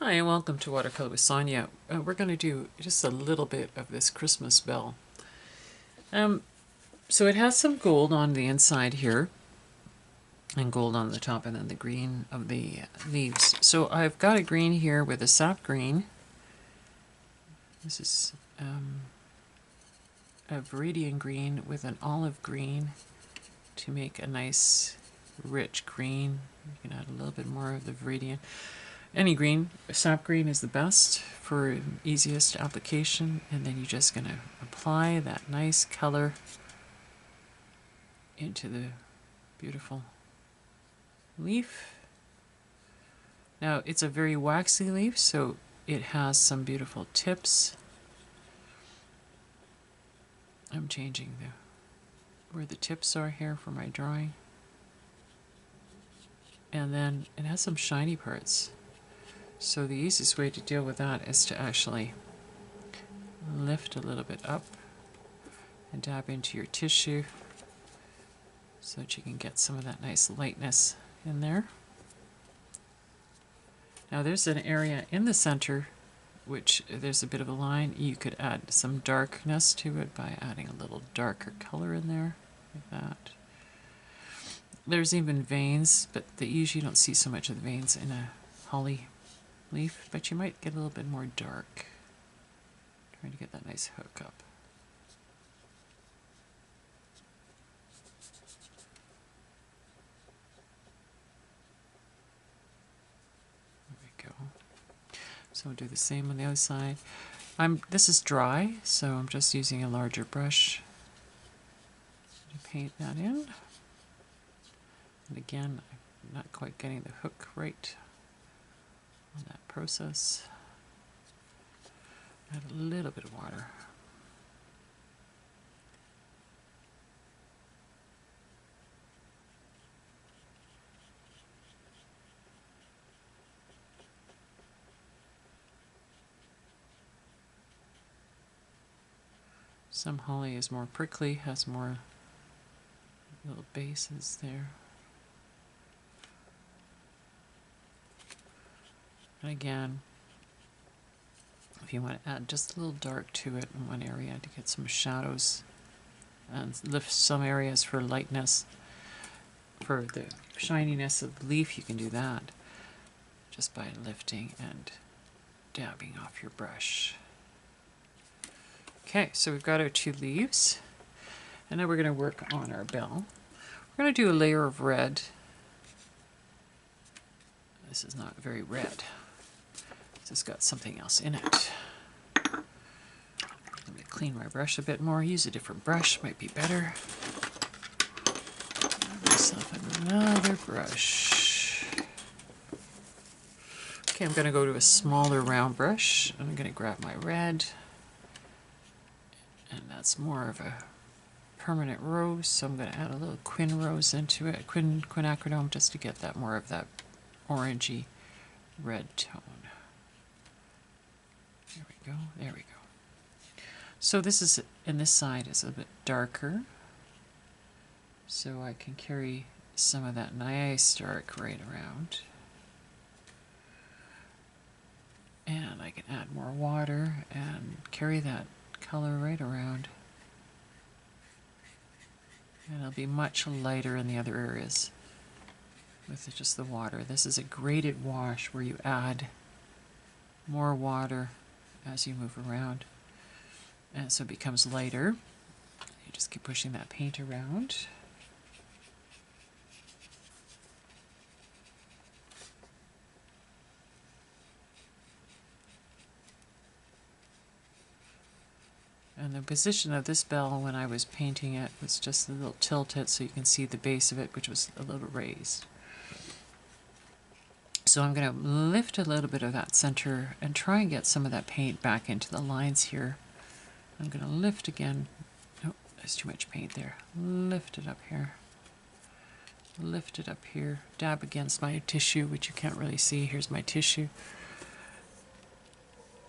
Hi and welcome to Watercolor with Sonia. We're going to do just a little bit of this Christmas bell. So it has some gold on the inside here and gold on the top and then the green of the leaves. So I've got a green here with a sap green. This is a viridian green with an olive green to make a nice rich green. You can add a little bit more of the viridian. Any green, sap green is the best for easiest application, and then you're just going to apply that nice color into the beautiful leaf. Now it's a very waxy leaf, so it has some beautiful tips. I'm changing where the tips are here for my drawing. And then it has some shiny parts. So the easiest way to deal with that is to actually lift a little bit up and dab into your tissue so that you can get some of that nice lightness in there. Now there's an area in the center which there's a bit of a line. You could add some darkness to it by adding a little darker color in there, like that. There's even veins, but you usually don't see so much of the veins in a holly leaf, but you might get a little bit more dark. Trying to get that nice hook up. There we go. So we'll do the same on the other side. This is dry, so I'm just using a larger brush to paint that in. And again, I'm not quite getting the hook right on that process. Add a little bit of water. Some holly is more prickly, has more little bases there. And again, if you want to add just a little dark to it in one area to get some shadows and lift some areas for lightness, for the shininess of the leaf, you can do that just by lifting and dabbing off your brush. Okay, so we've got our two leaves, and now we're going to work on our bell. We're going to do a layer of red. This is not very red. It's got something else in it. Let me clean my brush a bit more. Use a different brush, might be better. Grab myself another brush. Okay, I'm going to go to a smaller round brush. I'm going to grab my red. And that's more of a permanent rose, so I'm going to add a little rose into it, quinacridone, just to get that more of that orangey red tone. There we go, there we go. So this is, and this side is a bit darker, so I can carry some of that nice dark right around. And I can add more water and carry that color right around. And it'll be much lighter in the other areas with just the water. This is a graded wash where you add more water as you move around, and so it becomes lighter. You just keep pushing that paint around. And the position of this bell when I was painting it was just a little tilted so you can see the base of it, which was a little raised. So I'm going to lift a little bit of that center and try and get some of that paint back into the lines here. I'm going to lift again. Oh, there's too much paint there. Lift it up here. Lift it up here. Dab against my tissue, which you can't really see. Here's my tissue.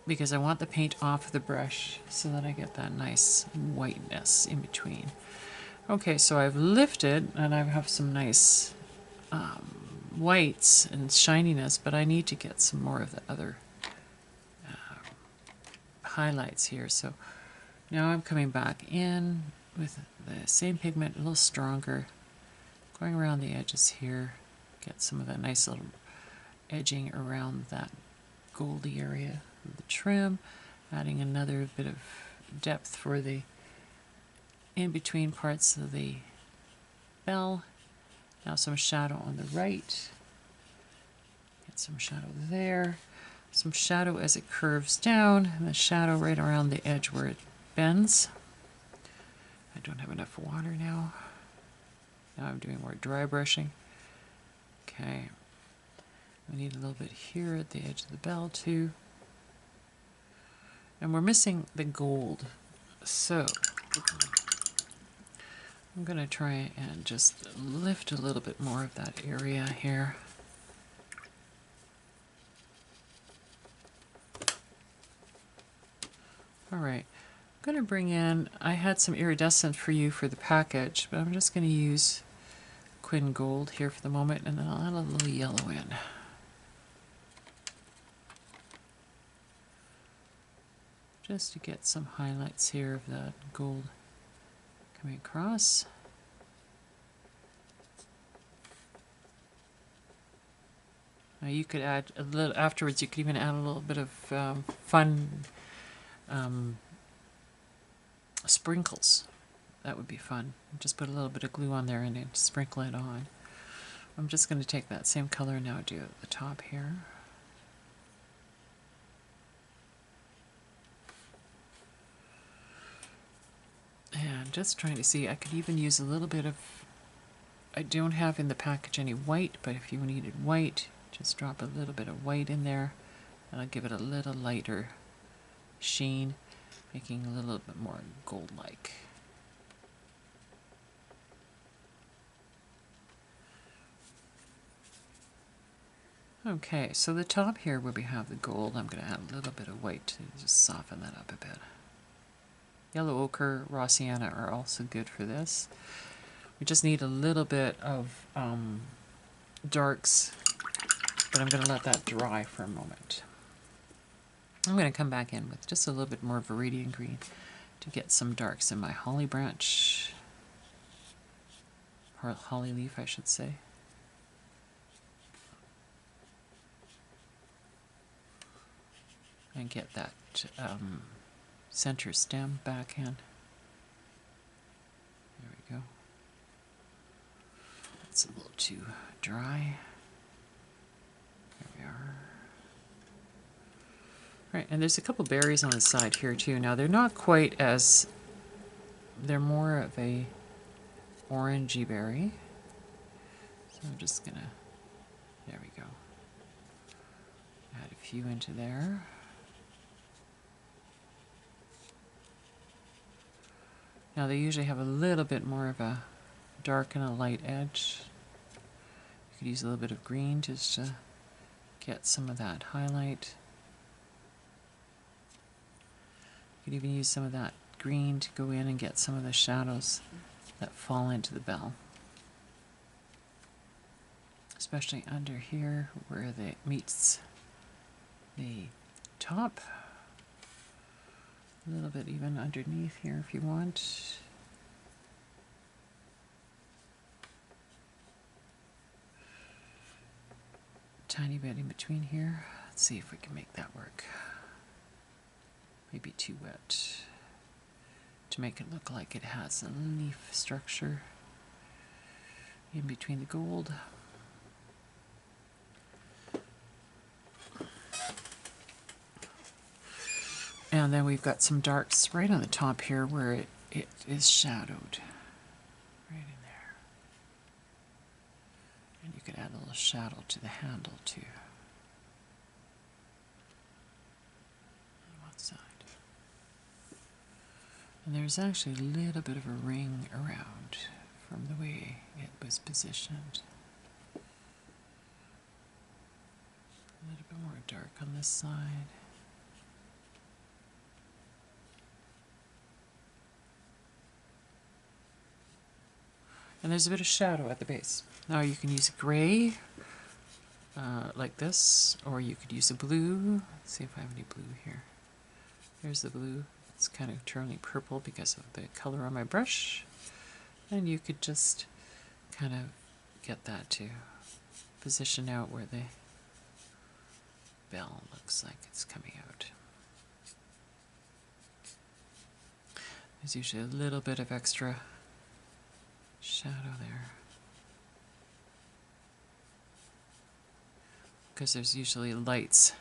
Because I want the paint off the brush so that I get that nice whiteness in between. Okay, so I've lifted and I have some nice whites and shininess, but I need to get some more of the other highlights here. So now I'm coming back in with the same pigment, a little stronger, going around the edges here, get some of that nice little edging around that goldy area of the trim, adding another bit of depth for the in-between parts of the bell. Now some shadow on the right, get some shadow there, some shadow as it curves down, and the shadow right around the edge where it bends. I don't have enough water now. Now I'm doing more dry brushing. Okay, we need a little bit here at the edge of the bell too. And we're missing the gold. So I'm going to try and just lift a little bit more of that area here. Alright, I'm going to bring in, I had some iridescent for you for the package, but I'm just going to use Quin Gold here for the moment, and then I'll add a little yellow in. Just to get some highlights here of that gold coming across. Now you could add a little, afterwards you could even add a little bit of fun sprinkles. That would be fun. Just put a little bit of glue on there and then sprinkle it on. I'm just going to take that same color now and do it at the top here. And just trying to see, I could even use a little bit of, I don't have in the package any white, but if you needed white, just drop a little bit of white in there, and I'll give it a little lighter sheen, making a little bit more gold-like. Okay, so the top here where we have the gold, I'm going to add a little bit of white to just soften that up a bit. Yellow ochre, raw sienna are also good for this. We just need a little bit of darks, but I'm going to let that dry for a moment. I'm going to come back in with just a little bit more viridian green to get some darks in my holly branch, or holly leaf I should say. And get that center stem back in. There we go. That's a little too dry. There we are. Right, and there's a couple berries on the side here too. Now they're not quite as, they're more of a orangey berry. So I'm just gonna, there we go. Add a few into there. Now they usually have a little bit more of a dark and a light edge. You could use a little bit of green just to get some of that highlight. You could even use some of that green to go in and get some of the shadows that fall into the bell. Especially under here where it meets the top. A little bit even underneath here if you want. Tiny bit in between here. Let's see if we can make that work. Maybe too wet to make it look like it has a leaf structure in between the gold. And then we've got some darks right on the top here where it is shadowed. Right in there. And you could add a little shadow to the handle too. On one side. And there's actually a little bit of a ring around from the way it was positioned. A little bit more dark on this side. And there's a bit of shadow at the base. Now you can use gray like this, or you could use a blue. Let's see if I have any blue here. There's the blue. It's kind of turning purple because of the color on my brush. And you could just kind of get that to position out where the bell looks like it's coming out. There's usually a little bit of extra shadow there, because there's usually lights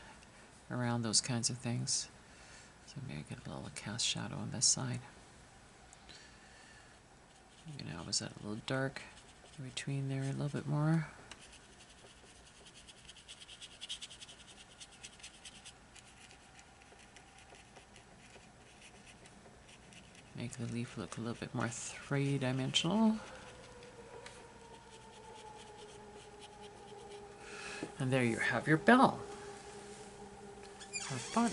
around those kinds of things. So maybe get a little cast shadow on this side. You know, was that a little dark in between there a little bit more? Make the leaf look a little bit more three-dimensional. And there you have your bell. Have fun.